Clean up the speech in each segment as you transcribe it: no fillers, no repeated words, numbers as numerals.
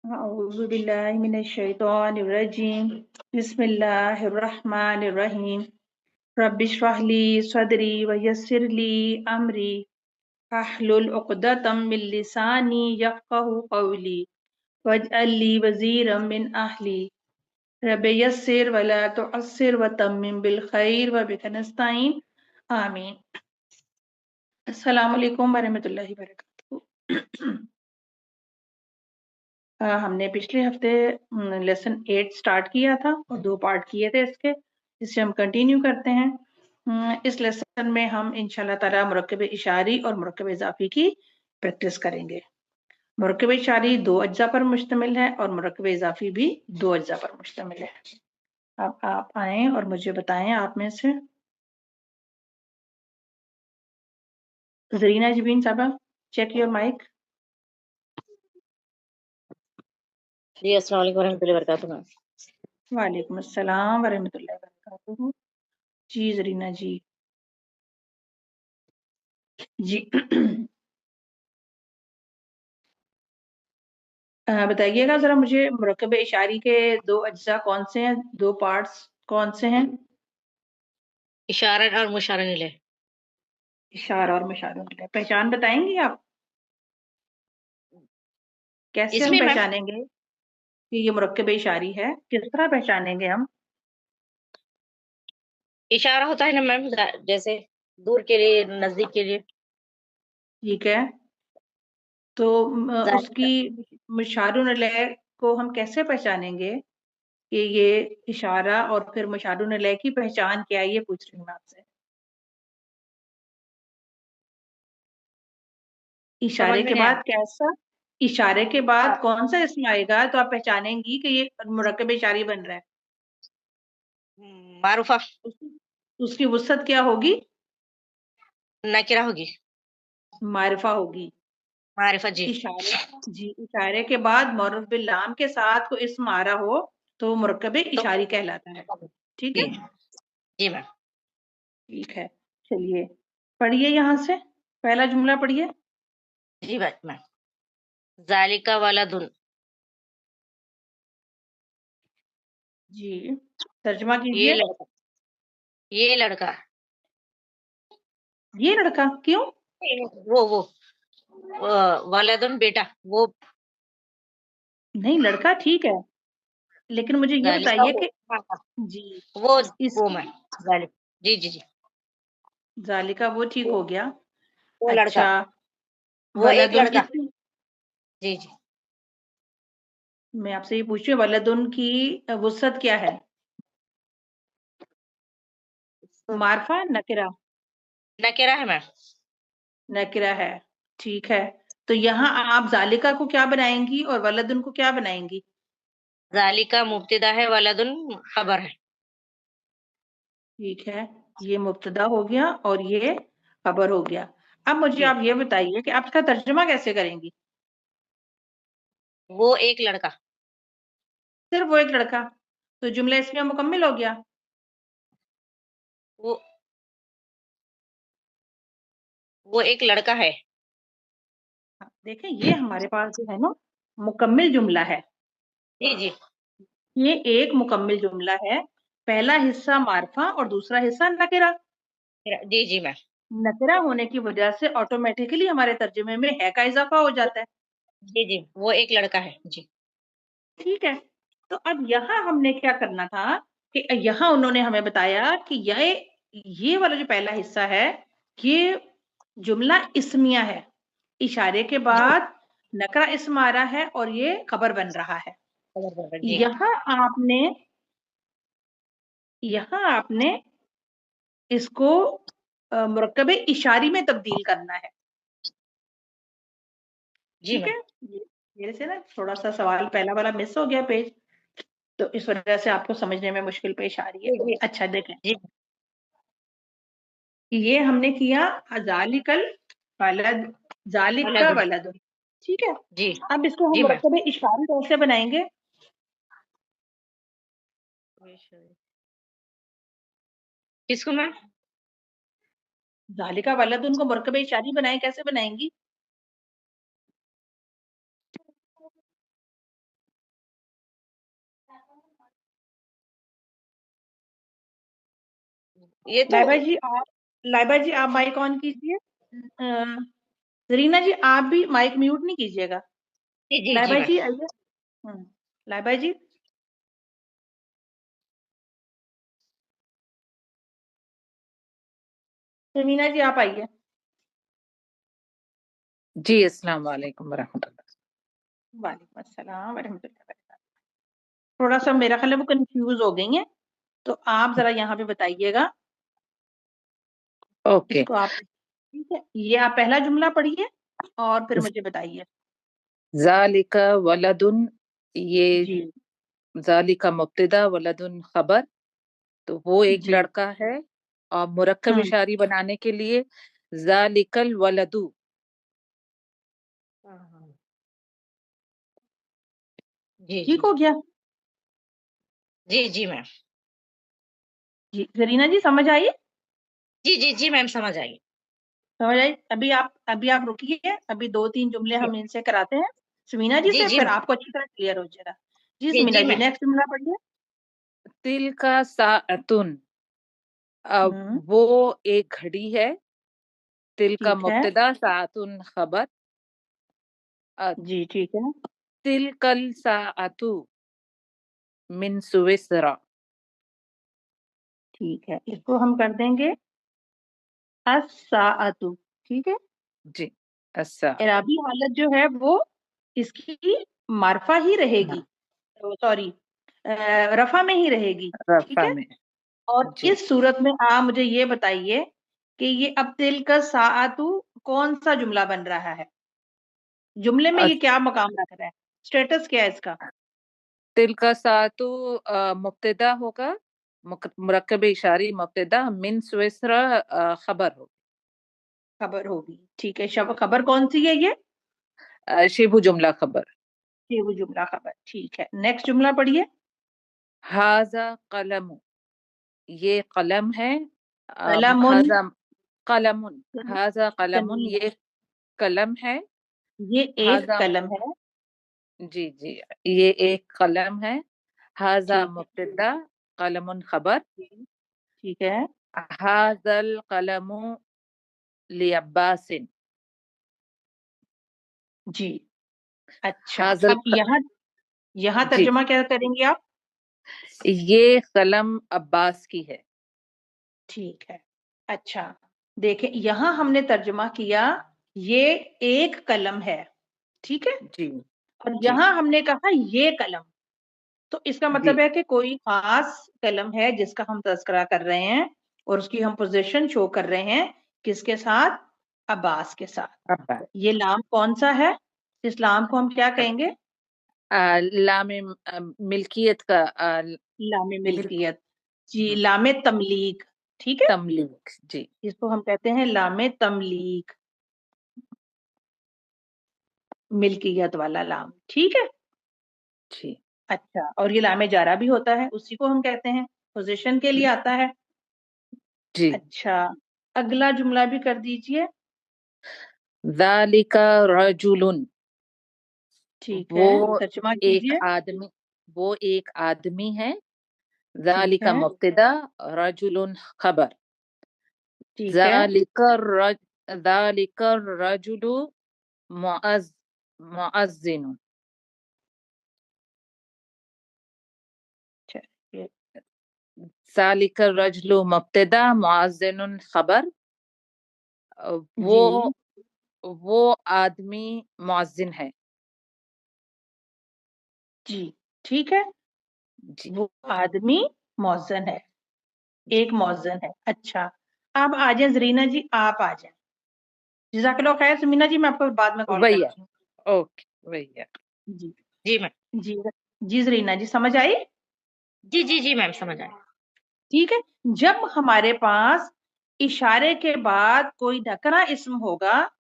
أعوذ بالله من الشيطان الرجيم بسم الله الرحمن الرحيم رب اشرح لي صدري ويسر لي أمري واحلل عقدة من لساني يفقه قولي واجعل لي وزيرا من أهلي رب يسر ولا تعسر وتمم بالخير وبك نستعين آمين السلام علیکم ورحمۃ اللہ وبرکاتہ हमने पिछले हफ्ते लेसन 8 स्टार्ट किया था और 2 पार्ट किए थे इसके, जिसे हम कंटिन्यू करते हैं। इस लेसन में हम इंशाल्लाह ताला मुरक्कब इशारी और मुरक्कब इजाफी की प्रैक्टिस करेंगे। मुरक्कब इशारी 2 अज्जा पर मुश्तमिल है और मुरक्कब इजाफी भी 2 अज्जा पर मुश्तमिल है। अब आप आए और मुझे बताएं, आप में से जरीना जबीन साहबा, चेक योर माइक। جی السلام علیکم ورحمۃ اللہ وبرکاتہ۔ वालेकुम अस्सलाम वरहमतुल्लाहि वबरकातुहू। जी जरीना जी जी बताइएगा जरा मुझे, मुरक्कब इशारी के 2 अज्जा कौन से हैं, 2 पार्ट्स कौन से हैं? اشارہ اور مشارہ الیہ۔ इशारा और मुशारा इलैह। पहचान बताएंगी आप, कैसे اس हम میں میم पहचानेंगे कि ये मुरक्कब इशारी है? किस तरह पहचानेंगे हम? اشارہ ہوتا ہے نا میم، جیسے دور کے لیے، نزدیک کے لیے۔ ठीक है, तो उसकी मुशार इलैह को हम कैसे पहचानेंगे कि ये इशारा और फिर मुशार इलैह की पहचान क्या है, ये पूछ रही हूँ मैं आपसे। سمجھ इशारे میں के نہیں बाद कैसा, इशारे के बाद कौन सा इसम आएगा तो आप पहचानेंगी कि ये मुरक्कब इशारी बन रहा है? معروفہ उसकी वुसअत क्या होगी? نکرہ ہوگی، मारिफा होगी। معرفہ جی۔ इशारे के बाद मौरूफ बिल लाम के साथ कोई इस्म आ रहा हो तो मुरक्कब इशारी कहलाता है। ठीक جی है, جی میم۔ ठीक है, चलिए पढ़िए, यहाँ से पहला जुमला पढ़िए। جی بات میم، ذالک ولد، जी तर्जमा یہ कीजिए। لڑکا، یہ لڑکا، ये लड़का क्यों? وہ ولدن بیٹا، وہ नहीं, लड़का ठीक है, लेकिन मुझे ये ذالک बताइए कि जी وہ इस میم، ذالک جی جی جی، जालिका वो ठीक हो गया। وہ لڑکا، अच्छा, وہ ایک वलदुन لڑکا، किसकी, جی جی۔ मैं आपसे ये पूछ रही हूँ वलदुन की वुसअत क्या है? मारफा नकिरा? نکرہ ہے میم، नकिरा है, ठीक है। तो यहाँ आप जालिका को क्या बनाएंगी और वलदुन को क्या बनाएंगी? ذالک مبتدا ہے، ولدن خبر ہے۔ ठीक है, ये मुब्तदा हो गया और ये खबर हो गया। अब मुझे جی، आप ये बताइए कि आप इसका तर्जुमा कैसे करेंगी? وہ ایک لڑکا، सिर्फ वो एक लड़का, तो जुमला इसमें मुकम्मिल हो गया। وہ وہ ایک لڑکا ہے۔ देखें, ये हमारे पास जो है ना मुकम्मिल जुमला है, جی جی ये एक मुकम्मिल जुमला है। पहला हिस्सा मारफा और दूसरा हिस्सा नकिरा। جی جی میم، नकिरा होने की वजह से ऑटोमेटिकली हमारे तर्जुमे में है का इजाफा हो जाता है। جی جی، وہ ایک لڑکا ہے جی۔ ठीक है, तो अब यहाँ हमने क्या करना था कि यहाँ उन्होंने हमें बताया कि ये वाला जो पहला हिस्सा है, ये जुमला इस्मिया है। इशारे के बाद नकरा इस्म आ रहा है और ये खबर बन रहा है। جی यहाँ आपने इसको मुरक्कब इशारी में तब्दील करना है। جی ठीक میم، है, मेरे से ना थोड़ा सा सवाल पहला वाला मिस हो गया पेज, तो इस वजह से आपको समझने में मुश्किल पेश आ रही है। جی अच्छा देखें, جی ये हमने किया जालिकल वलद, जालिका ولد، वलद। ठीक है, جی अब इसको हम جی میم۔ मुरक्कब इशारी कैसे बनाएंगे? کس کو میم؟ जालिका वलद उनको मुरक्कब इशारी बनाए, कैसे बनाएंगी? ये तो लाइबा जी आप माइक ऑन कीजिए। जरीना जी आप भी माइक म्यूट नहीं कीजिएगा। जी जी जी लाइबा मैम। जी आइए। लाइबा जी समीना जी आप आइए। जी अस्सलाम वालेकुम वरहमतुल्लाह। वालेकुम अस्सलाम वरहमतुल्लाह वबरकातुहू। थोड़ा सा मेरा ख्याल है वो कंफ्यूज हो गई हैं, तो आप जरा यहाँ पे बताइएगा ओके, इसको आप। ठीक है, ये आप पहला जुमला पढ़िए और फिर मुझे बताइए। ज़ालिका वलदुन, ये जी ज़ालिका मुब्तदा वलदुन खबर, तो वो एक जी। लड़का है। और मुरक्कब इशारी बनाने के लिए ज़ालिकल वलदु। जी ठीक जी हो गया। जी जी मैम। जी जरीना जी समझ आई? जी जी जी मैम, समझ आई। समझ आई। अभी आप रुकिए, अभी 2-3 जुमले हम इनसे कराते हैं समीना जी जी से, जी फिर मैम। आपको अच्छी तरह क्लियर हो जाएगा। जी जी समीना जी जी मैम। नेक्स्ट जुमला पढ़िए। तिलका साअतुन, अब हम्म वो एक घड़ी है। तिलका ठीक है। मुब्तदा साअतुन खबर। जी ठीक है। तिलकल साअतु मिन सुविसरा। ठीक है, इसको हम कर देंगे अस्साअतु। ठीक है। जी अस्सा, एराबी हालत जो है वो इसकी मारफा ही रहेगी, सॉरी रफा में ही रहेगी। ठीक रफा है। में। और जी इस सूरत में आप मुझे ये बताइए कि ये अब तिल का साआतु कौन सा जुमला बन रहा है? जुमले में ये क्या मकाम रख रहा है? स्टेटस क्या है इसका? तिल का सातु मुब्तदा होगा, मुरक्कब इशारी मुब्तदा, मिन सुविसरा खबर हो। खबर होगी। ठीक है, शब खबर कौन सी है ये? शिबु जुमला खबर। ये वो जुमला खबर। ठीक है, नेक्स्ट जुमला पढ़िए। हाजा कलम, ये कलम है। कलमुन। हाजा कलमुन, हाजा कलमुन, तमीम। ये कलम है। ये एक हाजा, कलम है। जी जी, ये एक कलम है। हाजा ठीक है। मुब्तदा, कलमुन खबर। ठीक है। हाजल कलमु लिअब्बासिन। जी अच्छा। हाजल अब यहाँ यहाँ जी, तर्जुमा क्या करेंगे आप? ये कलम अब्बास की है। ठीक है। अच्छा, देखें यहाँ हमने तर्जुमा किया ये एक कलम है। ठीक है। जी और जी यहाँ हमने कहा ये कलम, तो इसका जी, मतलब है कि कोई खास कलम है जिसका हम तज़किरा कर रहे हैं और उसकी हम पोजीशन शो कर रहे हैं। किसके साथ? अब्बास के साथ। अब्बास। ये लाम कौन सा है? इस लाम को हम क्या कहेंगे? लामे मिल्कियत का, लामे मिल्क, मिल्कियत। जी, लामे तमलीक। ठीक है। तमलीक। जी इसको हम कहते हैं लामे तमलीक, मिल्कियत वाला लाम। ठीक है। जी अच्छा, और ये लामे जारा भी होता है, उसी को हम कहते हैं, पोजीशन के लिए आता है। जी। अच्छा, अगला जुमला भी कर दीजिए। ज़ालिका रजुलुन, ठीक वो है, तर्जुमा एक कीजिए। आदमी, वो एक आदमी है। ठीक ज़ालिका है। मुब्तदा, रजुलुन खबर। ठीक है। ज़ालिका रज ज़ालिका रजुलु मुअज़ मुअज़्ज़िनुन। अच्छा, ये ज़ालिका रजुलु मुब्तदा, मुअज़्ज़िनुन खबर। वो जी वो आदमी मुअज़्ज़िन है। जी ठीक है। जी वो आदमी मौजन है, जी, एक मौजन है। अच्छा, अब आ जाए जरीना जी, आप आ जाए। जज़ाकल्लाह खैर समीना जी, मैं आपको बाद में कॉल भैया, करती हूँ। ओके भैया। जी जी मैम। जी। जी जरीना जी समझ आई? जी जी जी मैम, समझ आई। ठीक है। जब हमारे पास इशारे के बाद कोई नकरा इस्म होगा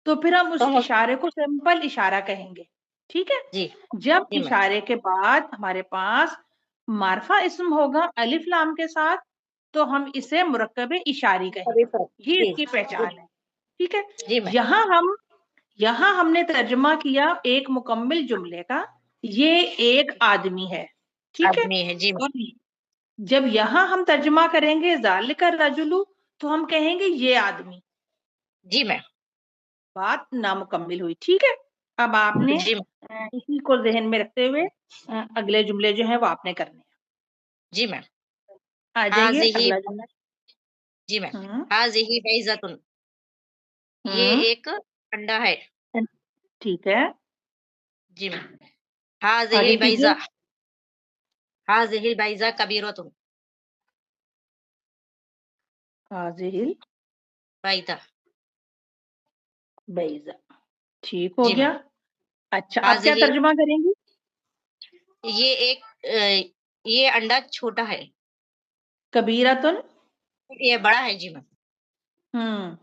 तो फिर हम तो उस इशारे को सिंपल इशारा कहेंगे। ठीक है। जी जब जी मैम। इशारे के बाद हमारे पास मारफा इस्म होगा अलिफ लाम के साथ तो हम इसे मुरक्कब इशारी अरे कहेंगे। सर, ये जी इसकी पहचान है। ठीक है। जी मैम। यहाँ हमने तर्जुमा किया एक मुकम्मिल जुमले का, ये एक आदमी है। ठीक है। आदमी है, जी मैम। और جب یہاں ہم ترجمہ کریں گے ذالک الرجل تو ہم کہیں گے یہ آدمی. جی میم. بات نامکمل ہوئی. ٹھیک ہے, اب آپ نے جی اسی کو ذہن میں رکھتے ہوئے اگلے جملے جو ہیں وہ آپ نے کرنے ہیں. جی میم. آ جائیے هذه اگلا جملہ. جی میم. ہوں هذه بیضۃ، یہ ہوں ایک انڈا ہے. ٹھیک ہے, جی میم. هذه آگے کیجیے. البیضہ، هذه البیضہ کبیرۃ. حاضر بیضہ. بیضہ. ٹھیک ہو جی گیا. میم. اچھا, آپ کیا هذه، ترجمہ کریں گی؟ یہ ایک یہ انڈا چھوٹا ہے. کبیرتن. یہ بڑا ہے. جی میم.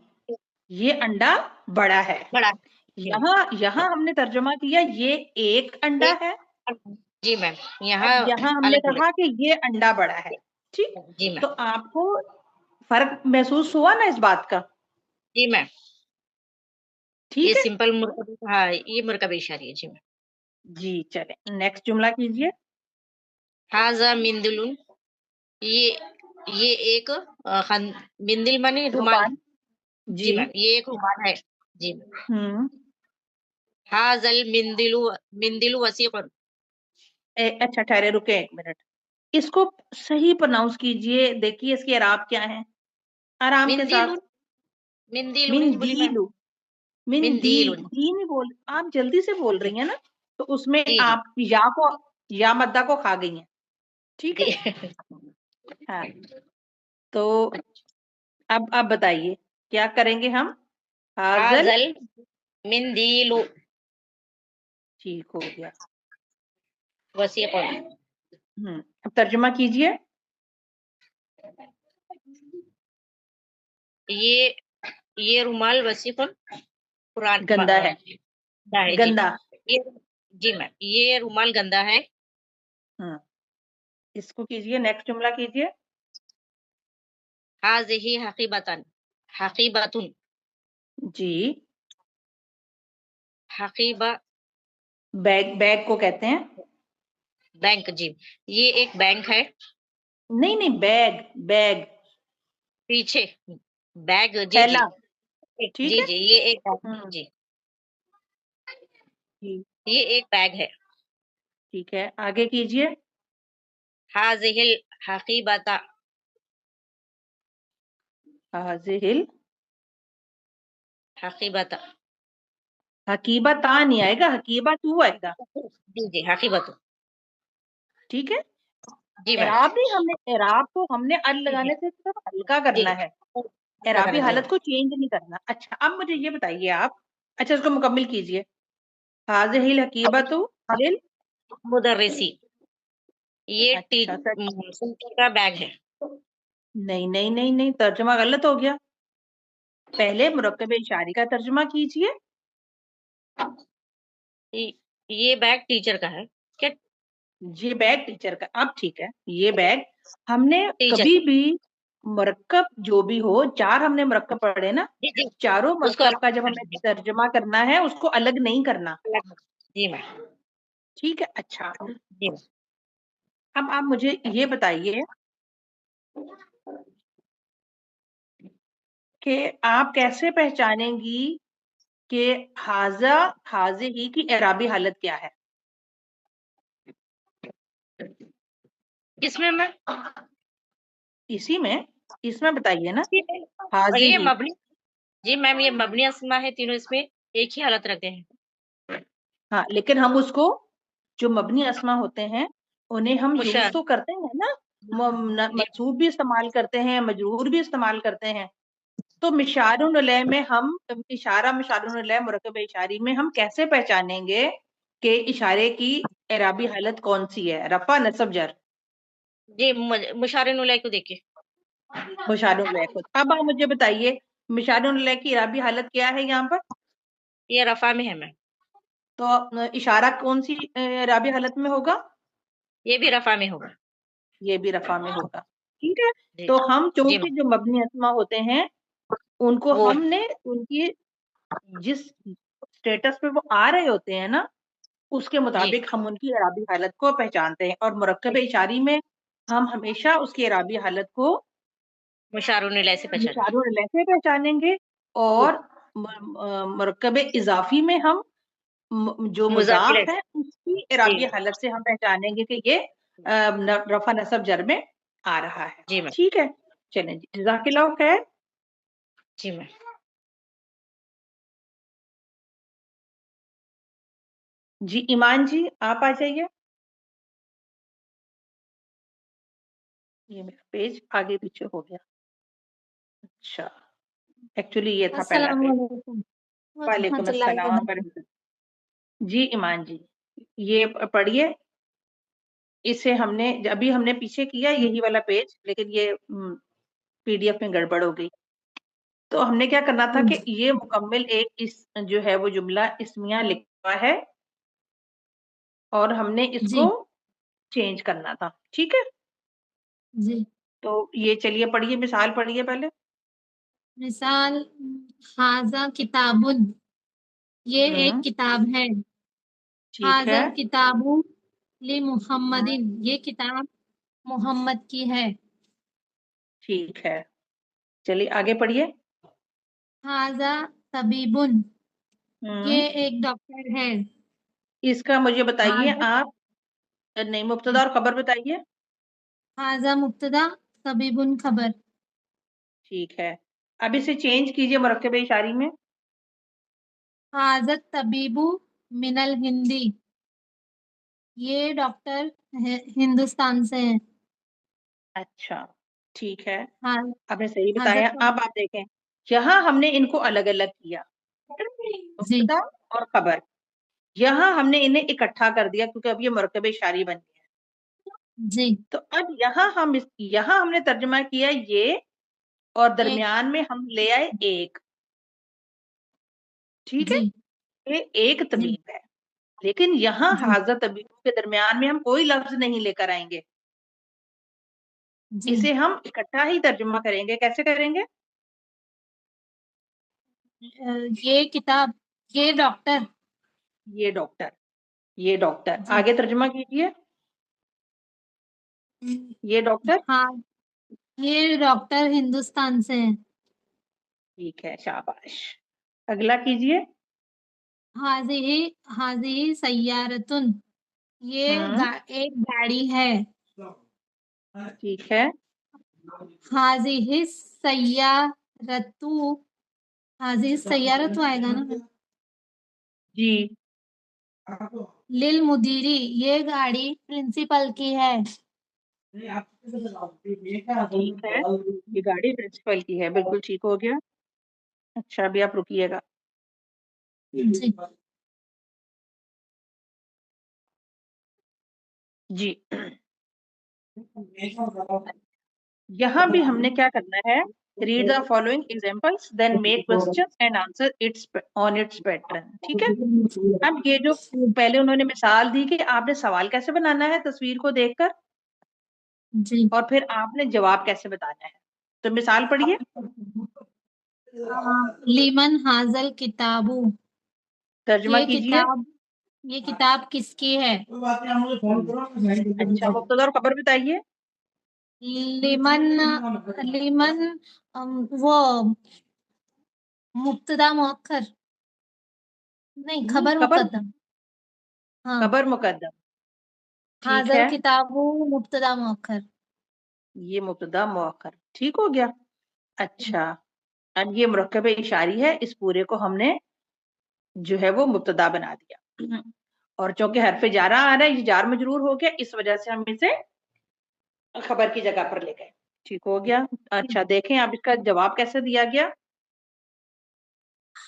یہ انڈا بڑا ہے. بڑا ہے. جی میم. یہاں ہم نے ترجمہ کیا یہ ایک انڈا ایک، ہے, جی میم. اور یہاں یہاں ہم نے الگ کہا کہ یہ انڈا بڑا ہے. ٹھیک, الگ. جی تو میم. آپ کو فرق محسوس ہوا نا اس بات کا؟ جی میم. یہ ٹھیک ہے سمپل مرکب، ہاں یہ مرکب اشاری ہے. جی میم. جی. چلیں نیکسٹ جملہ کیجئے. ہاذا مندل، یہ ایک مندل مانی رومال. رومال. جی میم. یہ ایک رومال ہے. جی میم. ہوں ہاذا المندل وسیق. اچھا ٹھہرے, رکے ایک منٹ. اس کو صحیح پرناؤنس کیجئے, دیکھیے اس کے اعراب کیا ہیں آرام کے مندیل، ساتھ. مندیل نہیں بولی میم. مندیلو. مندیل. دی نہیں بول, آپ جلدی سے بول جی رہی ہیں نا, تو اس میں جی. آپ یا مدہ کو کھا گئی ہیں. ٹھیک ہے. جی. ہاں, تو اب آپ بتائیے کیا کریں گے ہم؟ حاضل. ہاذل مندیل ٹھیک ہو گیا. وسیق. اب ترجمہ کیجئے. یہ رومال وسیق قرآن گندا ہے. ہے. جی. گندا. جی میم. یہ رومال گندا ہے. اس کو کیجئے, نیکسٹ جملہ کیجئے. ہاذہ حقیبۃ. جی. حقیبہ بیگ کو کہتے ہیں. بینک. جی. یہ ایک بینک ہے. نہیں بیگ پیچھے بیگ. جی جی. تھیلا. ٹھیک جی ہے. جی. یہ ایک جی جی یہ ایک بیگ ہے. ٹھیک ہے, آگے کیجئے. ہاذہ الحقیبۃ. حاضل حقیبۃ. حقیبہ تا نہیں آئے گا, حقیبہ تو آئے گا. جی جی. حقیبۃ. ٹھیک ہے. جی میم. اعراب کو ہم نے ال جی جی. لگانے سے صرف ہلکا جی کرنا ہے, اعرابی جی حالت کو چینج نہیں کرنا. اچھا, اب مجھے یہ بتائیے آپ, اچھا اس کو مکمل کیجئے. حاضہ الحقیبۃ لل. مدرسی. یہ اچھا سر, ٹیچر کا بیگ ہے. نہیں, ترجمہ غلط ہو گیا. پہلے مرکب اشاری کا ترجمہ کیجئے. یہ بیگ ٹیچر کا ہے کیا؟ یہ بیگ ٹیچر کا. اب ٹھیک ہے, یہ بیگ ہم نے ٹیچر. کبھی بھی مرکب جو بھی ہو, 4 ہم نے مرکب پڑھے نا, جی جی. چاروں اس کو مرکب کا جب ہمیں ترجمہ کرنا ہے اس کو الگ نہیں کرنا. جی میم. ٹھیک ہے. اچھا, جی. اب آپ مجھے یہ بتائیے کہ آپ کیسے پہچانیں گی کہ حاضہ ہی کی اعرابی حالت کیا ہے؟ کس میں میم؟ اس میں بتائیے نا. حاضہ یہ ہی. مبنی. جی میم, یہ مبنی اسما ہے, تینوں اس میں ایک ہی حالت رکھتے ہیں. ہاں, لیکن ہم اس کو جو مبنی اسما ہوتے ہیں انہیں ہم یوز مشار. تو کرتے ہیں نا, جی منصوب بھی استعمال کرتے ہیں, مجرور بھی استعمال کرتے ہیں. تو مشار علیہ میں ہم مشار علیہ مرکب اشاری میں ہم کیسے پہچانیں گے کہ اشارے کی اعرابی حالت کون سی ہے؟ رفع, نصب, جر. جی. مشار علیہ کو دیکھیے. مشار علیہ کو. اب آپ مجھے بتائیے مشار علیہ کی اعرابی حالت کیا ہے یہاں پر؟ یہ رفع میں ہے میم. تو اشارہ کون سی اعرابی حالت میں ہوگا؟ یہ بھی رفع میں ہوگا. یہ بھی رفع میں ہوگا. ٹھیک ہے. جی تو ہم جی چونکہ میم. جو مبنی اسما ہوتے ہیں ان کو وہ ہم نے ان کی جس اسٹیٹس پہ وہ آ رہے ہوتے ہیں نا اس کے جی مطابق ہم ان کی اعرابی حالت کو پہچانتے ہیں. اور مرکب اشاری میں ہم ہمیشہ اس کی اعرابی حالت کو مشارون الیہ سے پہچانے. مشار الیہ سے پہچانیں گے، اور مرکب اضافی میں ہم جو مضاف مضاف الیہ. ہے اس کی اعرابی جی حالت سے ہم پہچانیں گے کہ یہ رفع نصب جر میں آ رہا ہے. جی میم. ٹھیک ہے، چلیں جی، جزاک اللہ خیر. جی میم. جی ایمان جی آپ آ جائیے. یہ میرا پیج آگے پیچھے ہو گیا. اچھا، ایکچولی یہ تھا پہلا السلام پیج. علیکم وعلیکم ورحمۃ اللہ السلام وبرکاتہ. ورحمۃ اللہ. جی ایمان جی یہ پڑھیے. اسے ابھی ہم نے پیچھے کیا یہی والا پیج، لیکن یہ پی ڈی ایف میں گڑبڑ ہو گئی. تو ہم نے کیا کرنا تھا کہ یہ مکمل ایک جو ہے وہ جملہ اسمیہ لکھا ہے، اور ہم نے اس جی کو چینج کرنا تھا. ٹھیک ہے، جی. تو یہ چلیے پڑھیے، مثال پڑھیے پہلے. مثال، ھذا کتاب، یہ ایک کتاب ہے. ٹھیک ھذا ہے، الکتاب لمحمد، یہ کتاب محمد کی ہے. ٹھیک ہے، چلیے آگے پڑھیے. ھذا طبیب، یہ ایک ڈاکٹر ہے. اس کا مجھے بتائیے ھذا آپ، نہیں مبتدا اور خبر بتائیے. ھذا مبتدا، طبیب خبر. ٹھیک ہے، اب اسے چینج کیجئے مرکب اشاری میں. ھذا الطبیب من الہند، یہ ڈاکٹر ہندوستان سے ہیں. اچھا ٹھیک ہے، ہاں. آپ نے صحیح ھذا بتایا. اب آپ دیکھیں یہاں ہم نے ان کو الگ الگ کیا، جی مبتدا اور خبر. یہاں ہم نے انہیں اکٹھا کر دیا کیونکہ اب یہ مرکب اشاری بن گیا. جی. تو اب یہاں ہم نے ترجمہ کیا یہ، اور ایک. درمیان میں ہم لے آئے ایک. ٹھیک ہے، جی یہ ایک جی طبیب ہے، لیکن یہاں جی حاضر طبیبوں کے درمیان میں ہم کوئی لفظ نہیں لے کر آئیں گے. جی. اسے ہم اکٹھا ہی ترجمہ کریں گے. کیسے کریں گے؟ یہ کتاب، یہ ڈاکٹر. یہ ڈاکٹر، یہ ڈاکٹر. جی. آگے ترجمہ کیجئے. یہ ڈاکٹر. ہاں، یہ ڈاکٹر ہندوستان سے ہیں. ٹھیک ہے، شاباش. اگلا کیجئے. حاضی سیارتن، یہ ایک گاڑی ہے. ٹھیک ہے، حاضی سیارتو، حاضی سیارتو آئے گا نا. جی للمدیری، یہ گاڑی پرنسپل کی ہے. ٹھیک ہے، یہ گاڑی پرنسپل کی ہے. بالکل ٹھیک ہو گیا. اچھا ابھی آپ رکیے گا. جی. جی یہاں بھی ہم نے کیا کرنا ہے، read the following examples then make questions and answer on its pattern. ٹھیک ہے، اب یہ جو پہلے انہوں نے مثال دی کہ آپ نے سوال کیسے بنانا ہے تصویر کو دیکھ کر، جی. اور پھر آپ نے جواب کیسے بتانا ہے. تو مثال پڑھیے. لیمن حاضل کتابو، ترجمہ کیجئے. یہ کتاب کس کی ہے. اچھا مبتدا اور خبر بتائیے. لیمن وہ مبتدا مؤخر، نہیں خبر مقدم. ہاں، خبر مقدم. ٹھیک حاضل ہے، کتابو مبتدا مؤخر. یہ مبتدا مؤخر. ٹھیک ہو گیا. اچھا اب یہ مرکب اشاری ہے، اس پورے کو ہم نے جو ہے وہ مبتدا بنا دیا، اور چونکہ حرف جارہ آ رہا ہے، یہ جار مجرور ہو گیا، اس وجہ سے ہم اسے خبر کی جگہ پر لے گئے. ٹھیک ہو گیا. اچھا دیکھیں اب اس کا جواب کیسے دیا گیا.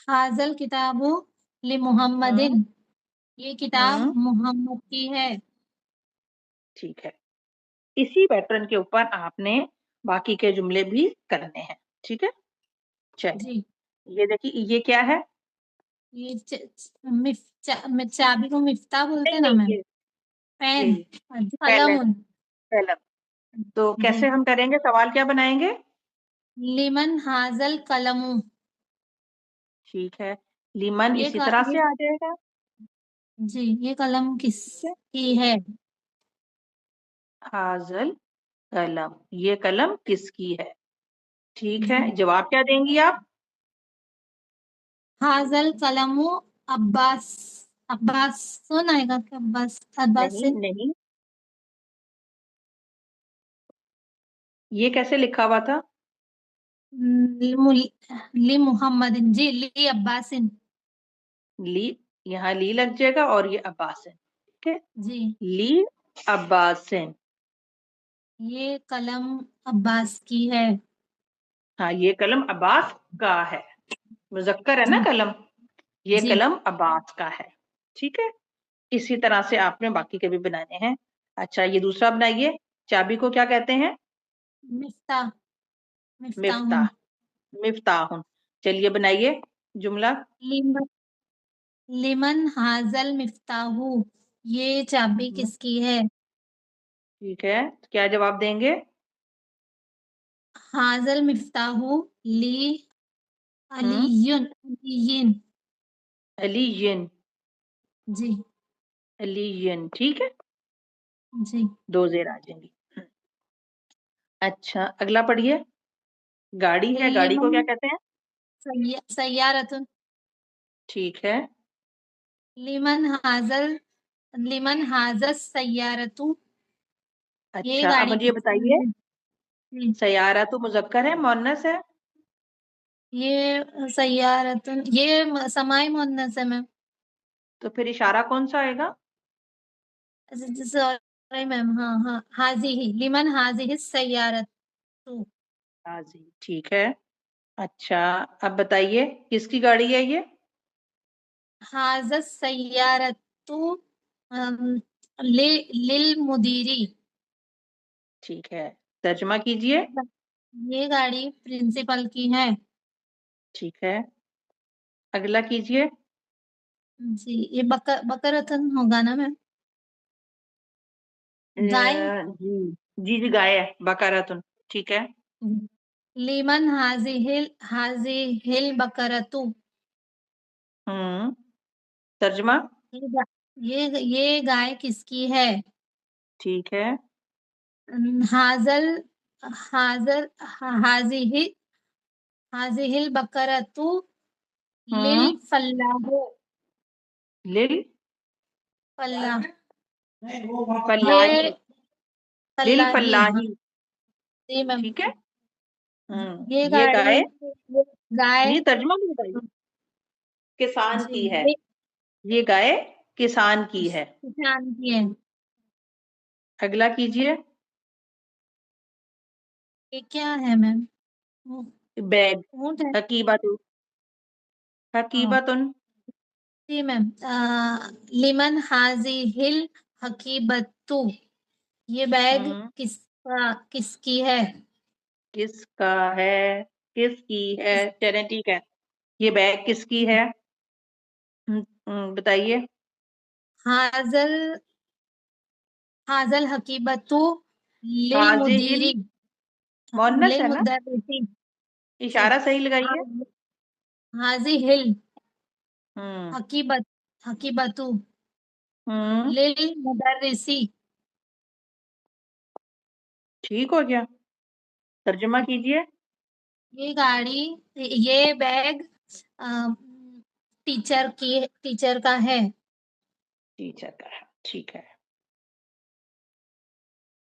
حاضل کتابو لمحمدن، یہ کتاب محمد کی ہے. ٹھیک ہے، اسی پیٹرن کے اوپر آپ نے باقی کے جملے بھی کرنے ہیں. ٹھیک ہے، چلیں جی. یہ دیکھیے یہ کیا ہے. یہ چابی کو مفتاح بولتے نہیں نا نہیں، میم. یہ پین، پہلے قلم. قلم. تو جی. کیسے ہم کریں گے، سوال کیا بنائیں گے. لیمن حاضل قلم، ٹھیک ہے، لیمن یہ اسی طرح سے آ جائے گا. جی، یہ قلم کس کی ہے. حاضل कलम, ये कलम किसकी है? ठीक है, जी। जवाब क्या देंगी आप? हाजल कलमु अब्बास, अब्बास सुन आएगा क्या? अब्बास, नहीं अब्बासिन। नहीं, ये कैसे लिखा हुआ था? ली मोहम्मदिन, जी ली अब्बासिन। ली, यहाँ ली लग जाएगा और ये अब्बासिन, ठीक है, जी, ली अब्बासिन। ये कलम अब्बास की है। हाँ, ये कलम अब्बास का है, मुजक्कर है ना जी कलम, ये जी। कलम अब्बास का है। ठीक है, इसी तरह से आपने बाकी के भी बनाने हैं। अच्छा, ये दूसरा बनाइए, चाबी को क्या कहते हैं? मिफ्ता, मिफ्ताहुन। मिफ्ताह, मिफ्ताहुन। चलिए बनाइए जुमला। लिमन, लिमन हाजल मिफ्ताहु, ये चाबी किसकी है? ठीक है, क्या जवाब देंगे? हाजल मिफ्ताहु ली हम्म, अलीयुन, अलीयिन। अलीयन, जी अलीयन, ठीक है, जी। 2 जेर आ जाएंगी। अच्छा, अगला पढ़िए। गाड़ी है, गाड़ी को लिमन क्या कहते हैं? सय्यारतुन, ठीक है। लिमन हाजल, लिमन हाजस सय्यारतु, ये अच्छा, अब गाड़ी मुझे ये किसकी बताइए, है? जी, सयारा तो मुजक्कर है, मुअन्नस है? ये सय्यारतुन, ये समाई मुअन्नस है मैम। तो फिर इशारा कौन सा आएगा? सॉरी मैम, हाँ हाँ, हाजिही, लिमन हाजिही सय्यारतु। हाजी, ठीक है। अच्छा, अब बताइए किसकी गाड़ी है ये? हाजस सय्यारतु लिल मुदीरी, ठीक है, तर्जमा कीजिए। ये गाड़ी प्रिंसिपल की है। ठीक है, अगला कीजिए। जी, ये बकरतन होगा ना मैम? गाय। जी जी जी, गाय है, बकारातुन, ठीक है। लिमन हाजिहिल बकरतु, हम्म, तर्जमा। ये गा- ये गाय किसकी है? ठीक है। हाजल हाजल हाजिहि हाजिहिल बकरतु लिल हम्म, फल्लाहु, लिल फल्लाह, फलाही, ये लिल फल्लाही, हाँ फलाही, जी मैम। ठीक है। ये ये गाड़ी, गाय, ये गाय। ये तर्जमा भी बताइए। किसान जी, की है, ये ये गाय किसान की है। किसान की है। अगला कीजिए। ये क्या है मैम? बैग, ऊंट है। हकीबतुन, हाँ हकीबतुन। जी मैम। लिमन हाजिहिल हकीबतु, ये बैग हम्म, किसकी है? किसका है, किसकी है, चलें ठीक है, ये बैग किसकी है? बताइए। हाजल हाजल हकीबतु लिल हाजिहिल, मुदीरी, मुअन्नस लिल है ना? मुदर्रिसी। जी, इशारा सही लगाइए। हाजिहिल हम्म हकीबत हकीबतु हम्म, लिल मुदर्रिसी। ठीक हो गया, तर्जुमा कीजिए। ये गाड़ी, ये बैग टीचर का है। टीचर का है, ठीक है।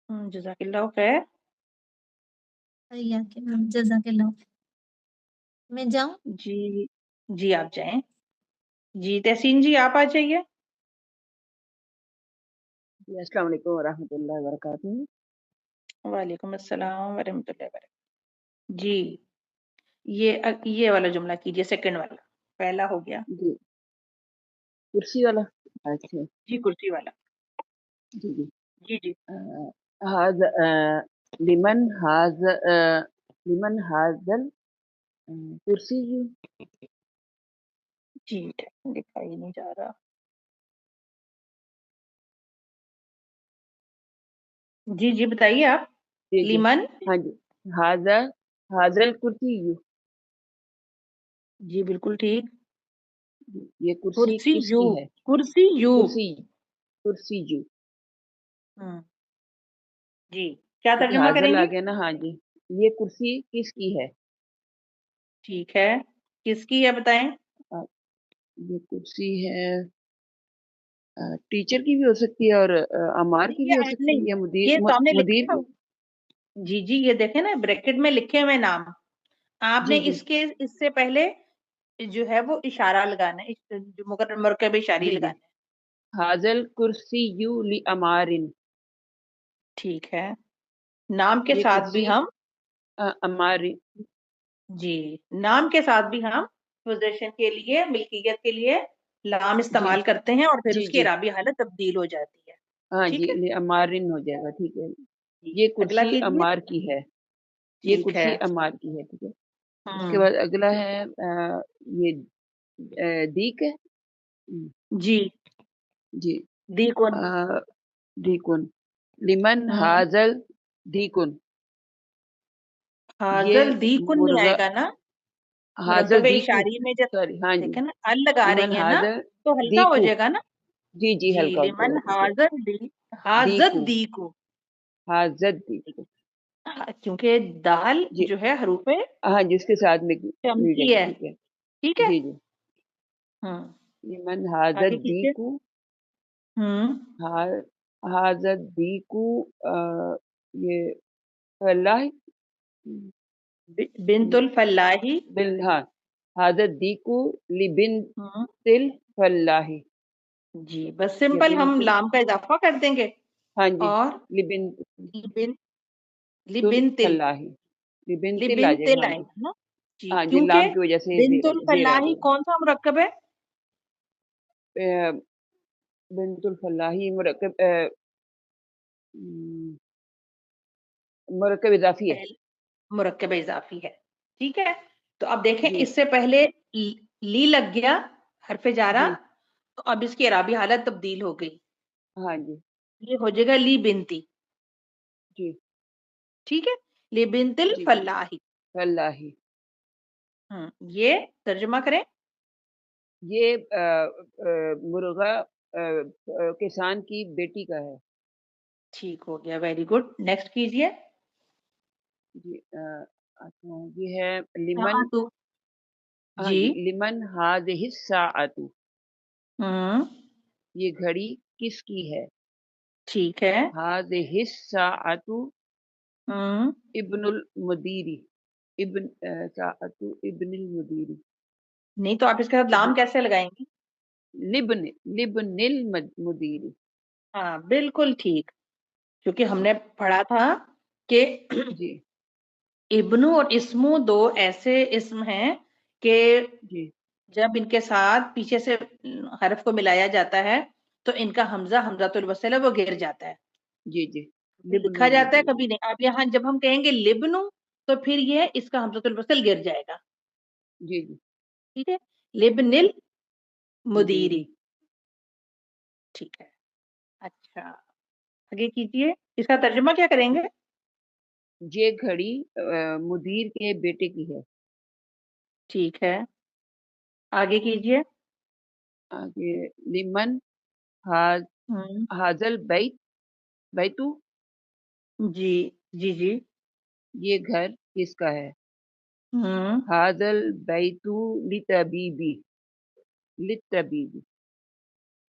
जज़ाकिल्लाह खैर। भैया के नाम जज़ाकल्लाह। मैं जाऊं? जी जी, आप जाएं। जी, तहसीन जी आप आ जाइए। जी, अस्सलाम वालेकुम वरहमतुल्लाहि वबरकातुहू। वालेकुम अस्सलाम वरहमतुल्लाहि वबरकातुहू। जी, ये वाला जुमला कीजिए, सेकंड वाला, पहला हो गया। जी, कुर्सी वाला। अच्छा, जी, कुर्सी वाला। जी जी। जी जी अ, हाज लिमन हाजल कुर्सी जी। जी, दिखाई नहीं जा रहा। जी जी, बताइए आप। जी जी। लीमन, हाँ जी, हाजल हाजल कुर्सी यू। जी बिल्कुल ठीक। ये कुर्सी कुर्सी यू, किसकी है? कुर्सी यू। कुर्सी, कुर्सी यू। हम्म, जी کیا کیونکہ ترجمہ حاضل کریں آ گے؟ گیا نا. ہاں جی. یہ کرسی کس کی ہے؟ ٹھیک ہے، کس کی ہے بتائیں؟ یہ کرسی ہے ٹیچر کی بھی ہو سکتی ہے اور عمار کی بھی ہو یہ سکتی ہے نہیں، یا یہ سامنے مدیر لکھا جی جی، یہ دیکھیں نا بریکٹ میں لکھے ہوئے نام، آپ جی نے جی اس سے پہلے جو ہے وہ اشارہ لگانا ہے، جو مرکب اشاری جی جی. لگانا ہے. حاضل کرسی یو لی عمارن. ٹھیک ہے، نام کے یہ ساتھ بھی کرسی ہم عمار. جی، نام کے ساتھ بھی ہم پوزیشن کے لیے، ملکیت کے لیے لام جی استعمال کرتے ہیں اور پھر جی اس کی جی. اعرابی حالت تبدیل ہو جاتی ہے. ہاں جی ٹھیک ہے لی عمارن ہو جائے گا. ٹھیک ہے. جی، یہ اگلا کرسی کیجیے. عمار کی ہے. یہ ٹھیک ہے. کرسی عمار کی ہے. ٹھیک ہے. اس کے ہوں بعد اگلا ہے یہ دیک ہے. جی، جی. دیکن. دیکن. لمن حاضل دیکن. یہ حاضل دیکن نہیں آئے مرغا گا نا، حاضل مرکب دیکو. اشاری میں جب سوری. ہاں جی. دیکھیں نا ال لگا لمن رہی ہیں نا حاضل تو ہلکا ہو دیکو. جائے گا نا. جی جی جی، ہلکا ہو جائے لمن گا. ٹھیک ہے. حاضر دیکو. دیکو، حاضر دیکو. کیونکہ دال جی. جو ہے حروف ہاں جی اس کے ساتھ میں مل جائے چمکی گی. ہے. ٹھیک ہے. ٹھیک ہے. جی جی. ہوں لمن حاضر آگے کیجیے. دیکو. ہوں حاضر دیکو. یہ اللہ بنت الفلاحی. ہاں حاضر دیکو لبنت ہوں الفلاح. جی، بس یا سمپل ہم بنت لام کا اضافہ کر دیں گے ہاں جی اور لبنت لبن لبنت الفلاح. لبنت آ لبنت جائے گا. ہاں آئے جی. گا نا. جی، ہاں جی کیونکہ لام کی وجہ سے بنت زیر آ الفلاحی جائے کون سا مرکب ہے؟ گا. بنت الفلاحی مرکب اضافی ہے. مرکب اضافی ہے. ٹھیک ہے، تو اب دیکھیں جی اس سے پہلے لی لگ گیا حرف جارہ، جی تو اب اس کی اعرابی حالت تبدیل ہو گئی، ہاں جی یہ ہو جائے گا لی بنتی. جی ٹھیک ہے، لی بنت جی جی الفلاحی. فلاحی. یہ ترجمہ کریں. یہ مرغا کسان کی بیٹی کا ہے. ٹھیک ہو گیا، ویری گڈ. نیکسٹ کیجئے. جی یہ ہے لمن. ہاں جی. جی لمن هذه الساعة. ہوں یہ گھڑی کس کی ہے؟ ٹھیک ہے. هذه الساعة ہوں ابن المدیری. ابن ساعة ابن المدیری. نہیں تو آپ اس کے ساتھ لام کیسے لگائیں گی؟ لبن المدیری. ہاں بالکل ٹھیک، کیونکہ ہم نے پڑھا تھا کہ جی ابنو اور اسمو دو ایسے اسم ہیں کہ جی جب ان کے ساتھ پیچھے سے حرف کو ملایا جاتا ہے تو ان کا حمزہ حمزۃ الوصل ہے وہ گر جاتا ہے، جی جی کبھی لبن لکھا جاتا ہے المدیری. کبھی نہیں. اب یہاں جب ہم کہیں گے لبنو تو پھر یہ اس کا حمزۃ الوصل گر جائے گا. جی جی ٹھیک ہے، لبن المدیری. مدیری. ٹھیک ہے. اچھا آگے کیجئے، اس کا ترجمہ کیا کریں گے؟ یہ گھڑی مدیر کے بیٹے کی ہے. ٹھیک ہے، آگے کیجئے. آگے لمن ہوں حاضل بیتو. جی جی جی. یہ گھر کس کا ہے؟ ہوں حاضل بیتو لطبیبی. لطبیبی.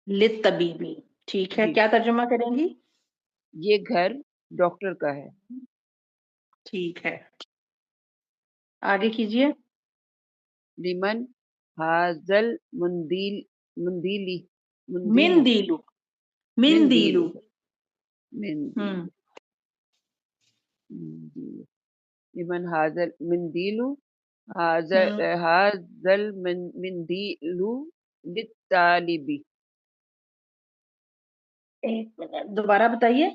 للطبیبی. ٹھیک ہے، جی کیا ترجمہ کریں گی؟ یہ گھر ڈاکٹر کا ہے. ٹھیک ہے، آگے کیجئے. لمن حاضل مندیلی. من مندیلو. دیلو. من دیلو. مندیلو. مندیلو. مندیلو. لمن حاضل مندیلو. حاضل مندیلو للطالبی. ایک منٹ دوبارہ بتائیے.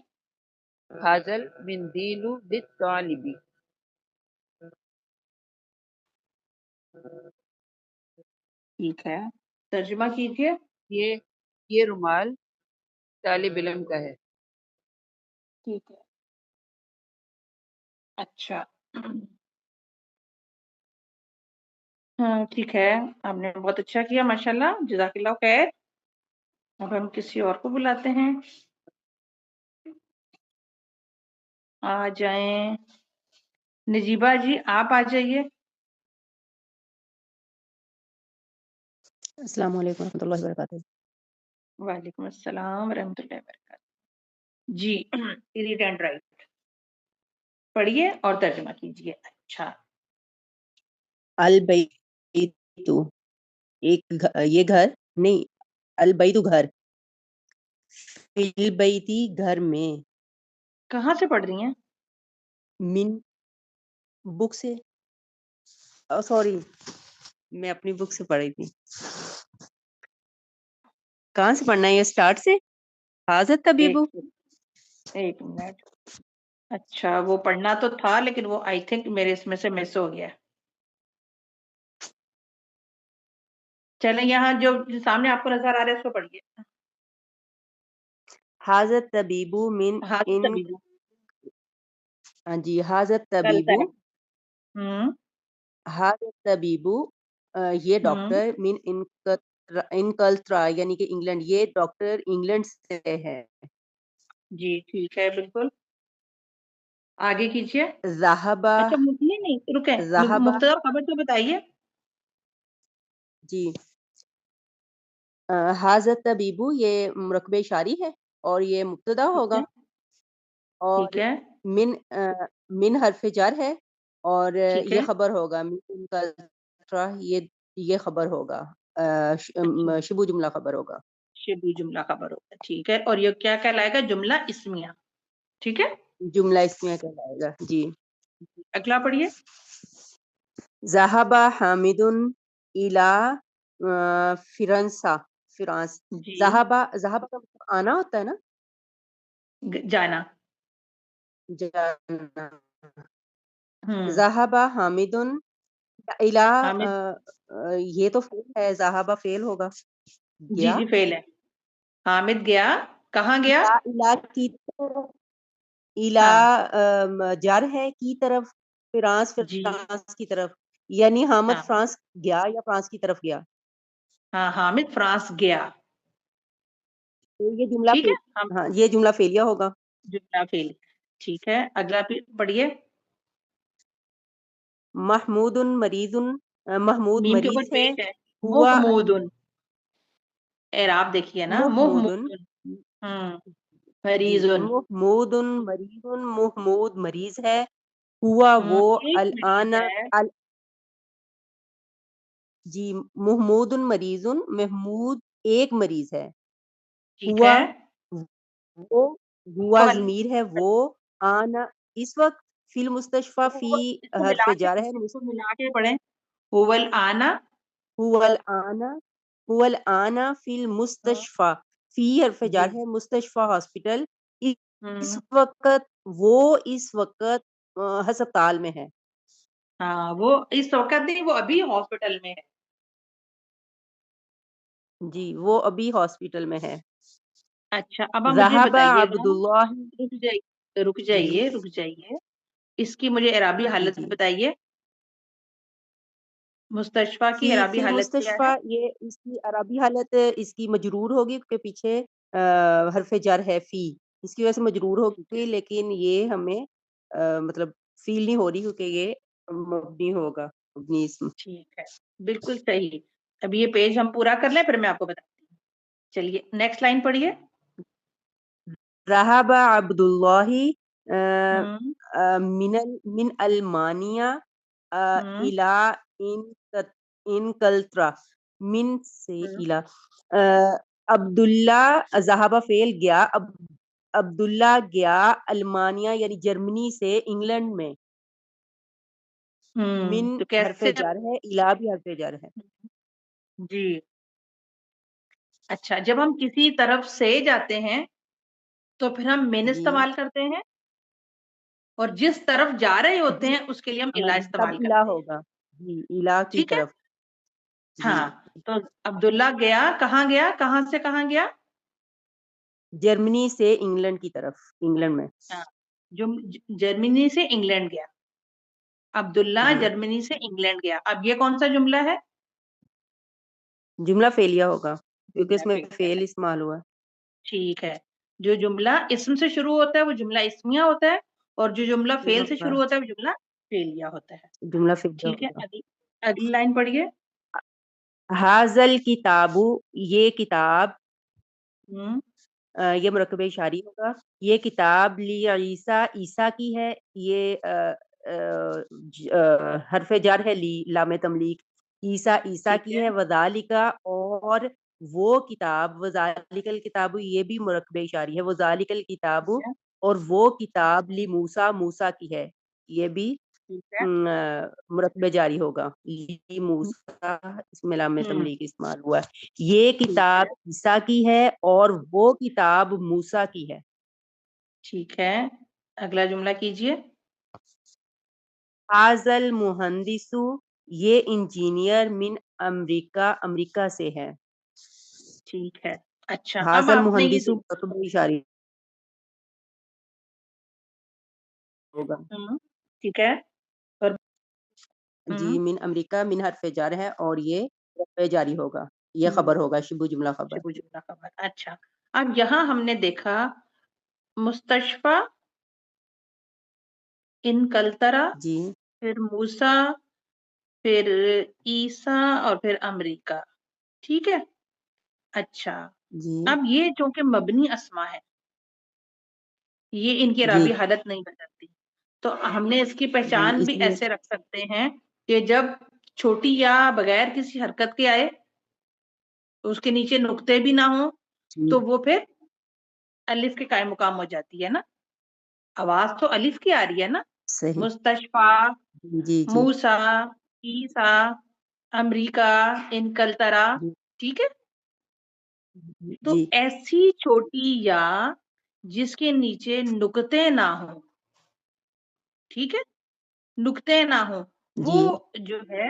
حاضل مندیلو للطالبی. ٹھیک ہے، ترجمہ کیجئے. یہ رومال طالب علم کا ہے. ٹھیک ہے. اچھا ہاں ٹھیک ہے، آپ نے بہت اچھا کیا، ماشاءاللہ، جزاک اللہ خیر. اب ہم کسی اور کو بلاتے ہیں. आ जाएं। नजीबा जी आप आ जाइए। अस्सलाम वालेकुम रहमतुल्लाहि व बरकातुहू। वालेकुम अस्सलाम रहमतुल्लाहि व बरकातुहू। जी रीड एंड राइट पढ़िए और तर्जुमा कीजिए। अच्छा अल बैतु ये घर नहीं, अल बैतु घर, फिल बैती घर में, कहाँ से पढ़ रही हैं? मिन बुक से, सॉरी मैं अपनी बुक से पढ़ी थी। कहाँ से पढ़ना है, ये स्टार्ट से? हाजत तबीबू। एक मिनट। अच्छा वो पढ़ना तो था लेकिन वो आई थिंक मेरे इसमें से मिस हो गया। चले यहाँ जो सामने आपको नजर आ रहा है उसको पढ़िए। हाजत तबीबू मिन हाँ इन, तबीबू हाँ जी, हाजत चलता तबीबू, है। हम्म हाजत तबीबू, ये हम्म डॉक्टर मिन इनकल्त्रा यानी कि इंग्लैंड, ये डॉक्टर इंग्लैंड से है। जी ठीक है बिल्कुल आगे कीजिए। ज़ाहबा, अच्छा नहीं रुके ज़ाहबा मुब्तदा और खबर तो बताइए। जी, हाजत तबीबू ये मुरकबे इशारी है और ये मुब्तदा ठीक होगा, है ठीक और है मिन हरफ जार है, और ठीक ये है। खबर होगा मिन का, ये खबर होगा, अच्छा शुबू जुमला खबर होगा। शिबू जुमला खबर होता है ठीक है। और ये क्या कहलाएगा? जुमला इस्मिया। ठीक है जुमला इसमें कहलाएगा जी। अगला पढ़िए। ज़हाबा हामिदुन इला फिरंसा, फिरांस। जी ज़हाबा, ज़हाबा का मतलब आना होता है ना, जाना। जाना। हम्म ज़हाबा हामिदुन इला, हामिद ये तो फेल है, ज़हाबा फेल होगा। जी गया, जी फेल है। हामिद गया कहाँ गया? इला, इला की तरफ, इला हाँ जार है की तरफ, फ्रांस, फिर जी फ्रांस की तरफ, यानी हामिद हाँ फ्रांस गया या फ्रांस की तरफ गया, हाँ हामिद फ्रांस गया। तो ये जुमला ठीक है फेल, हम हाँ ये जुमला फेलिया होगा। जुमला फेल। ठीक है अगला पढ़िए। महमूदुन मरीजुन, महमूद मीम के ऊपर मरीज है, पेश है। हुआ मुहमूदुन एराब देखिए ना महमूदुन, मुहमूदुन। जी, मरीजुन। महमूदुन मरीजुन, महमूद मरीज है, हुआ वो एक अल मरीज आना, है। अल जी, महमूदुन मरीजुन, महमूद एक मरीज है, ठीक हुआ है वो, हुआ वल ज़मीर है वो, आना इस वक्त, फिल मुस्तशफा फी वो इसको हरफ मिला के जार है, इसको मिला के पढ़ें। हुवल आना। हुवल आना, हुवल आना फिल हाँ, मुस्तशफा, फी हरफ जी जार है, मुस्तशफा हॉस्पिटल, इस हम्म वक्त, वो इस वक्त अस्पताल में है। हाँ वो इस वक्त नहीं वो अभी हॉस्पिटल में है। जी, वो अभी हॉस्पिटल में है। अच्छा अब आप मुझे ज़हाबा बताइएगा। अब्दुल्लाह, रुक जी जाइए रुक जाइए। इसकी मुझे एराबी जी हालत जी बताइए। मुस्तशफा की फी एराबी फिल हालत क्या मुस्तशफा, है? ये इसकी अरबी हालत इसकी मजरूर होगी क्योंकि पीछे हरफ जार है फी, इसकी वजह से मजरूर ठीक है होगी, लेकिन ये हमें मतलब फील नहीं हो रही क्योंकि ये मबनी होगा, मबनी इसम। ठीक है बिल्कुल सही। अब ये पेज हम पूरा कर लें फिर मैं आपको बताती हूँ। चलिए नेक्स्ट लाइन पढ़िए। रहाबा अब्दुल्लाही हम्म मिन अल्मानिया हम्म इला इन कल्त्रा, मिन से हम्म इला, अब्दुल्ला, ज़हाबा फेल गया, अब्दुल्ला गया अल्मानिया यानी जर्मनी से इंग्लैंड में, मिन तो हरफे कैसे? जार है, इला भी हरफे जार है। जी अच्छा जब हम किसी तरफ से जाते हैं तो फिर हम मिन जी इस्तेमाल करते हैं और जिस तरफ जा रहे होते जी, हैं उसके लिए हम हाँ इला जी, तब इस्तेमाल इला करते हैं। होगा, जी इला की ठीक है तरफ, जी हाँ तो अब्दुल्ला गया कहाँ से कहाँ गया? जर्मनी से इंग्लैंड की तरफ, इंग्लैंड में, हाँ जो जर्मनी से इंग्लैंड गया। अब्दुल्ला जी जर्मनी से इंग्लैंड गया। अब ये कौन सा जुमला है? जुमला फेलिया होगा क्योंकि जुमला इसमें फेलिया फेल है। इस्तेमाल हुआ है। ठीक है जो जुमला इस्म से शुरू होता है वो जुमला इस्मिया होता है اور جو جملہ فیل سے جملہ شروع ہوتا ہے وہ جملہ فعلیہ ہوتا ہے. جملہ فعلیہ ٹھیک ہے, ہوگا. اگلی لائن پڑھیے. حاضل کتابو یہ کتاب, ہم، یہ مرکب اشاری ہوگا. یہ کتاب لی عیسیٰ عیسیٰ کی ہے. یہ حرف جر ہے لی, لام تملیک. عیسیٰ عیسیٰ ٹھیک کی ہے. ہے. وذالکا اور وہ کتاب, وذالک الکتاب یہ بھی مرکب اشاری ہے. وذالک الکتاب ٹھیک ہے. اور وہ کتاب لی موسیٰ موسیٰ کی ہے. یہ بھی ٹھیک ہے. مرکب جاری ہوگا. لی موسیٰ اس میں لام ہم، تملیک استعمال ہوا ہے. یہ ٹھیک ہے. کتاب عیسیٰ کی ہے اور وہ کتاب موسیٰ کی ہے. ٹھیک ہے, اگلا جملہ کیجیے. حاضل مہندسو یہ انجینئر من امریکہ امریکہ سے ہے. ٹھیک ہے. اچھا, اب حاضل آپ نے یہ مہندسو مرکب اشاری ہوگا. ٹھیک ہے. اور جی من امریکہ من حرف جر ہے اور یہ مرکب جاری ہوگا. یہ خبر ہوگا, شبہ جملہ خبر. شبہ جملہ خبر. اچھا, اب یہاں ہم نے دیکھا مستشفی, انکلترا, جی پھر موسیٰ, پھر عیسیٰ اور پھر امریکہ. ٹھیک ہے. اچھا, جی اب یہ چونکہ مبنی اسما ہے, یہ ان کی جی اعرابی حالت نہیں بدلتی, تو ہم نے اس کی جی پہچان اس بھی لیے ایسے رکھ سکتے ہیں کہ جب چھوٹی یا بغیر کسی حرکت کے آئے, اس کے نیچے نقطے بھی نہ ہوں, جی تو وہ پھر الف کے قائم مقام ہو جاتی ہے نا. آواز تو الف کی آ رہی ہے نا. صحیح. مستشفی, جی جی موسیٰ, عیسیٰ, امریکہ, انکلترا. جی ٹھیک ہے. تو جی ایسی چھوٹی یا جس کے نیچے نقطے نہ ہوں, ٹھیک ہے, نقطے نہ ہوں, وہ جی جو ہے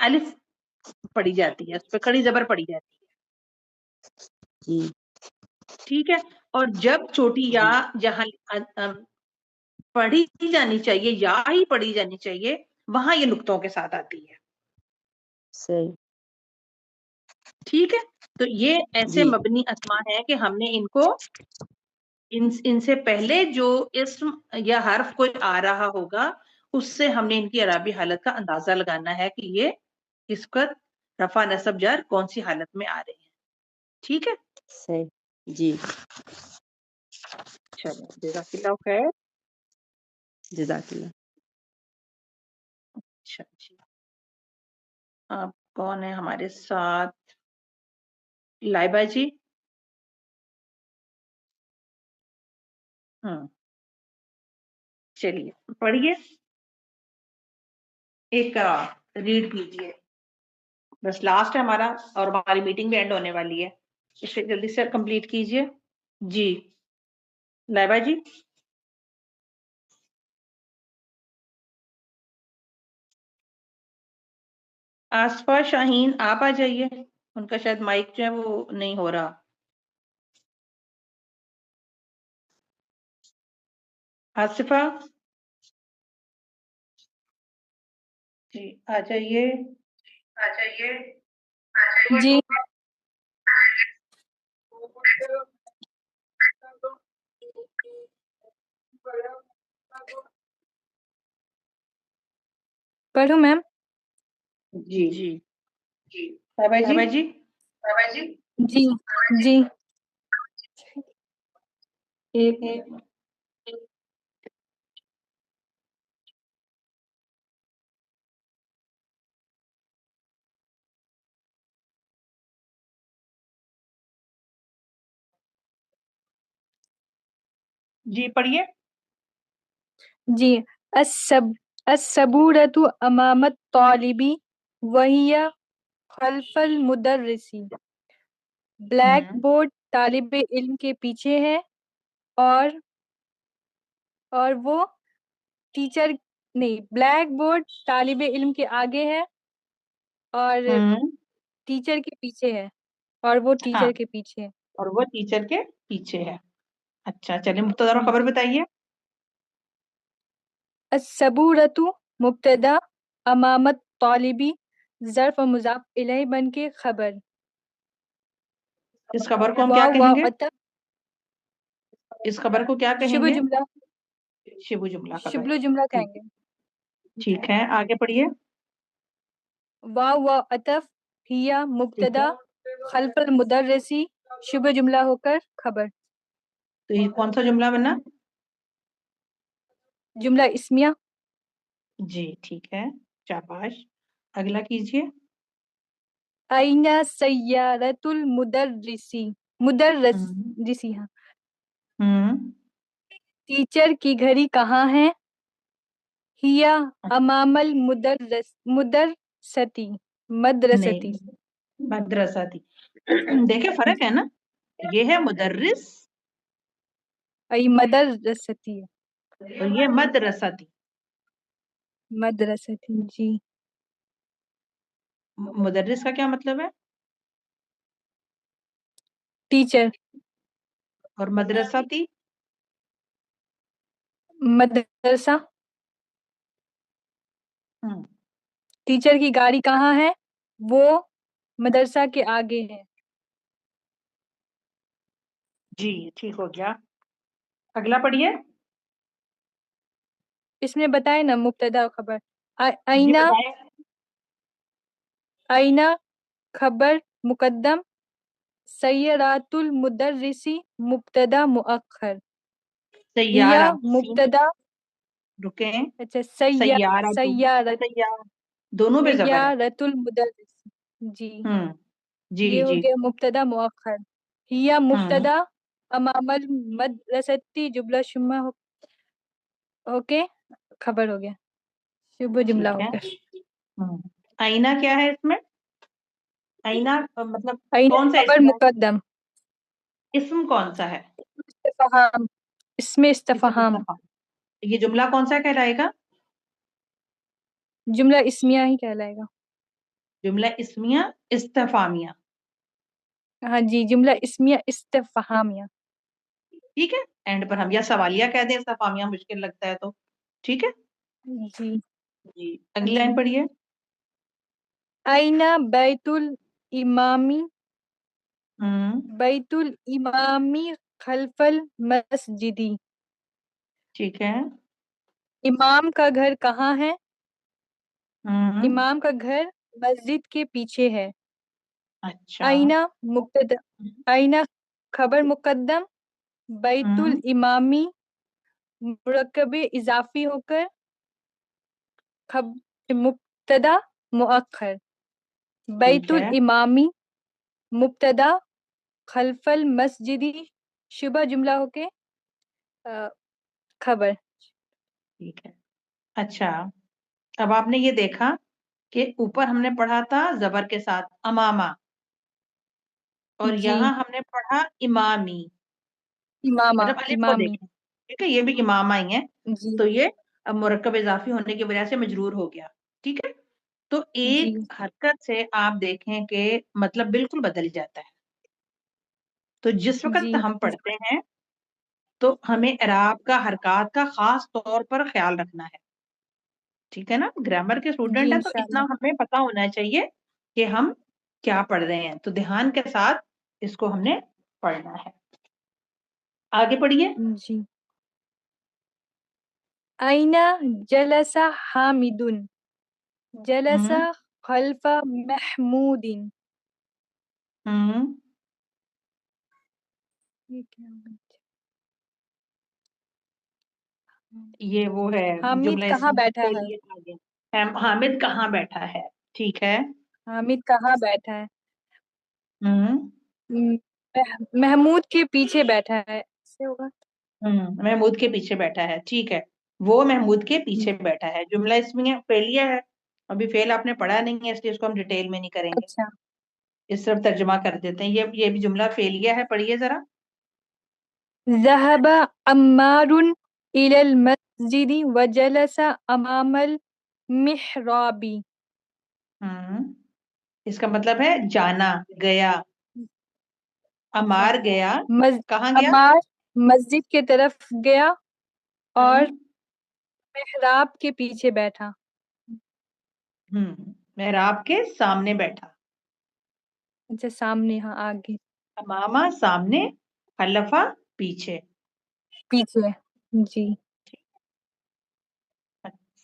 الف پڑھی جاتی ہے, اس پہ کھڑی زبر پڑھی جاتی ہے. جی ٹھیک ہے. اور جب چھوٹی یا جہاں پڑھی جانی چاہیے یا ہی پڑھی جانی چاہیے, وہاں یہ نقطوں کے ساتھ آتی ہے. صحیح. ٹھیک ہے. تو یہ ایسے جی مبنی اسما ہے کہ ہم نے ان کو ان سے پہلے جو اسم یا حرف کوئی آ رہا ہوگا اس سے ہم نے ان کی اعرابی حالت کا اندازہ لگانا ہے کہ یہ اس کا رفع نصب جر کون سی حالت میں آ رہے ہیں. ٹھیک ہے. صحیح. جی چلو, جزاک اللہ خیر. جزاک اللہ. اچھا جی, آپ کون ہے ہمارے ساتھ؟ لائبہ جی. چلیے پڑھیے, ایک ریڈ کیجیے, بس لاسٹ ہے ہمارا اور ہماری میٹنگ بھی اینڈ ہونے والی ہے, اسے جلدی سے کمپلیٹ کیجیے. جی لائبہ جی. آصفہ شاہین آپ آ جائیے, ان کا شاید مائک جو ہے وہ نہیں ہو رہا. آصفہ جی آ جائیے. جی پڑھوں میم. جی جی لائبہ جی. جی جی ایک جی پڑھیے. جی السبورۃ امام الطالبی وہی خلف المدرسی. بلیک بورڈ طالب علم کے پیچھے ہے اور وہ ٹیچر نہیں, بلیک بورڈ طالب علم کے آگے ہے اور ٹیچر کے پیچھے ہے, اور وہ ہاں, ٹیچر کے پیچھے ہے. اور وہ ٹیچر کے پیچھے ہے. اچھا چلیے مبتدا اور خبر بتائیے. السبورۃ مبتدا, امام الطالبی ظرف و مضاف الیہ بن کے خبر. اس خبر کو ہم کیا واو کہیں گے؟ عطف اس خبر کو کیا کہیں شبہ گے؟ جملہ शिबु जुमला खबर। शुब्लु जुमला कहेंगे। ठीक है, आगे पढ़िए। वाव व अतफ हिया मुब्तदा खल्फल मुदर्रिसी शुभ जुमला होकर खबर। तो ये कौन सा जुमला बना? जुमला इस्मिया। जी ठीक है, शाबाश। अगला कीजिए। आइना सय्यारतुल मुदर्रिसी मुदर्रिसी हाँ। टीचर की घड़ी कहाँ है? हिया अमामल मुदरसती मदरसती। नहीं, मदरसा थी। देखे फर्क है ना, ये है मुदर्रिस आई मदरसती है। और ये मदरसा थी। मदरसती जी। मुदर्रिस का क्या मतलब है? टीचर। और मदरसा थी? मदरसा। हम्म, टीचर की गाड़ी कहाँ है? वो मदरसा के आगे है। जी ठीक हो गया। अगला पढ़िए। इसमें बताए ना मुब्तदा और खबर। ये आईना बताए। आईना खबर मुकद्दम सय्यरातुल मुदर्रिसी मुब्तदा मुअख्खर। हिया सैयारा मुब्तदा। रुके। अच्छा सैयारा दोनों पे जबर है। सय्यारतुल मुदर्रिस जी। जी ये हो जी। गया मुब्तदा मुअख्खर। हिया मुब्तदा अमामल मदरसती जुमला शुम्मा ओके खबर हो गया। शुभ जुमला ठीक हो है। गया। आईना क्या है इसमें? आईना मतलब आईना कौन सा खबर इसम है? मुकद्दम। इसम कौन सा है? इस्तफहाम। इसमें इसम इस्तफहाम। इस्तफाम। ये जुमला कौन सा कहलाएगा? जुमला इस्मिया ही कहलाएगा। जुमला इस्मिया इस्तफामिया। हाँ जी जुमला इस्मिया इस्तफहामिया। ठीक है, एंड पर हम या सवालिया कह दें, इस्तफामिया मुश्किल लगता है तो। ठीक है जी जी। अगली लाइन पढ़िए। आईना बैतुल इमामी बैतुल इमामी खल्फल मस्जिदी। ठीक है। इमाम का घर कहाँ है? हम्म इमाम का घर मस्जिद के पीछे है। अच्छा। आईना मुब्तदा आईना खबर मुकद्दम बैतुल इमामी मुरक्कब इजाफी होकर खब मुब्तदा मुअख्खर। ठीक बैतुल है। इमामी मुब्तदा खल्फल मस्जिदी शुबह जुमला होके खबर। ठीक है। अच्छा, अब आपने ये देखा कि ऊपर हमने पढ़ा था जबर के साथ अमामा, और जी यहाँ हमने पढ़ा इमामी, इमामा मतलब अलिफ को इमामी देखें। ठीक है, ये भी इमामा ही है। जी तो ये अब मुरक्कब इजाफी होने की वजह से मजरूर हो गया। ठीक है, तो जी एक हरकत से आप देखें कि मतलब बिल्कुल बदल जाता है। तो जिस वक्त जी हम पढ़ते हैं तो हमें इराब का, हरकत का खास तौर पर ख्याल रखना है। ठीक है ना, ग्रामर के जी स्टूडेंट है तो इतना इंशाल्लाह। हमें पता होना चाहिए कि हम क्या पढ़ रहे हैं, तो ध्यान के साथ इसको हमने पढ़ना है। आगे पढ़िए। जी आईना जलसा हामिदुन जलसा हम्म खल्फा महमूदिन। हम्म ये क्या होगा? ये वो है हामिद जुमला कहाँ इसमें बैठा है? बोलिए आगे। हामिद कहाँ बैठा है? ठीक है। हामिद कहाँ बैठा है? हम्म महमूद के पीछे बैठा है इससे होगा। महमूद के पीछे बैठा है। ठीक है, वो महमूद के पीछे बैठा है। जुमला इसमें फेलिया है, अभी फेल आपने पढ़ा नहीं है इसलिए इसको हम डिटेल में नहीं करेंगे, अच्छा इस तरफ तर्जुमा कर देते हैं। ये भी जुमला फेलिया है, पढ़िए जरा। ज़हब अम्मारुन इलल मस्जिदी व जलसा अमामल मिहराबी। हम्म इसका मतलब है जाना, गया। अच्छा अमार गया, कहाँ गया? अम्मार मस्जिद के तरफ गया और हम्म मेहराब के पीछे बैठा। मेहराब के सामने बैठा। अच्छा सामने हाँ आगे अमामा सामने, खलफा पीछे। पीछे जी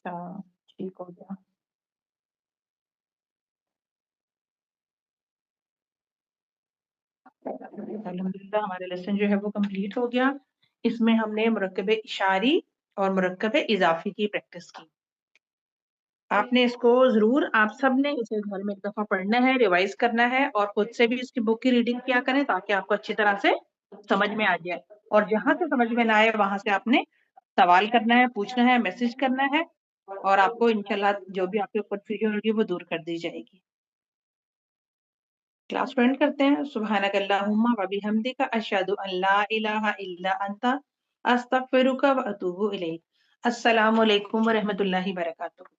अच्छा ठीक हो गया। अल्हम्दुलिल्लाह हमारा लेसन जो है वो कंप्लीट हो गया। इसमें हमने मुरक्कब इशारी और मुरक्कब इजाफी की प्रैक्टिस की। आपने इसको जरूर, आप सब ने इसे घर में एक दफा पढ़ना है, रिवाइज करना है और खुद से भी इसकी बुक की रीडिंग किया करें ताकि आपको अच्छी तरह से समझ में आ जाए। और जहां से समझ में ना आए वहां से आपने सवाल करना है, पूछना है, मैसेज करना है और आपको इंशाल्लाह जो भी आपके कंफ्यूजन होगी वो दूर कर दी जाएगी। क्लास को एंड करते हैं। सुब्हानकल्लाहुम्मा व बिहम्दिका अशहदु अन ला इलाहा इल्ला अंता अस्तगफिरुका व अतूबु इलैक। अस्सलामु अलैकुम व रहमतुल्लाहि व बरकातुहू।